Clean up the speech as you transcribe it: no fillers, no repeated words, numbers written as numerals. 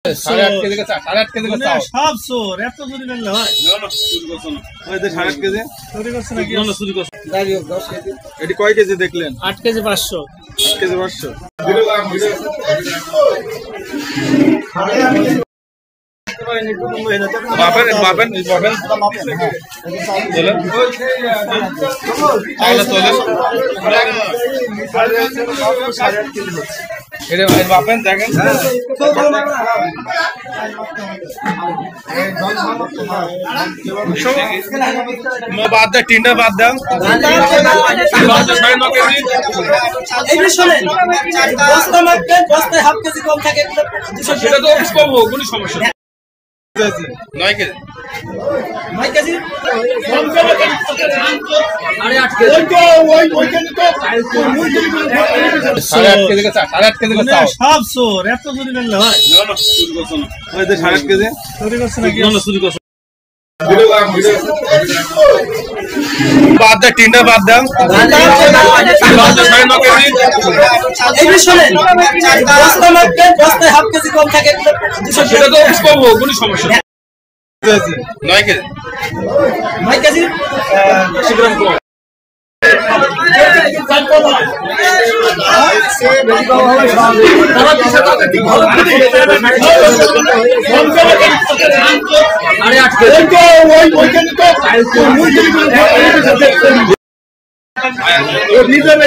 8.5 KG সব চোর এত চুরি করলে হয়? না 8 কেজি চুরি করছে নাকি? চুরি করছে। এটি কয় কেজি দেখলেন? 8 কেজি 500। 8 কেজি 500। দেখেন বাদ দেয়, তিনটা বাদ দেন। সেটা তো কম হোক, কোনো সমস্যা নেই। 9 কেজি 9 কেজি সাড়ে আট কেজি সব চোর এত চুরি করলে হয়? না 8 কেজি চুরি করছে নাকি? চুরি করছে। বাদ দেয়, তিনটা বাদ দেন। সেটা তো কম হোক, কোনো সমস্যা নেই। 9 কেজি 9 কেজি 80 গ্রাম কম। নিজের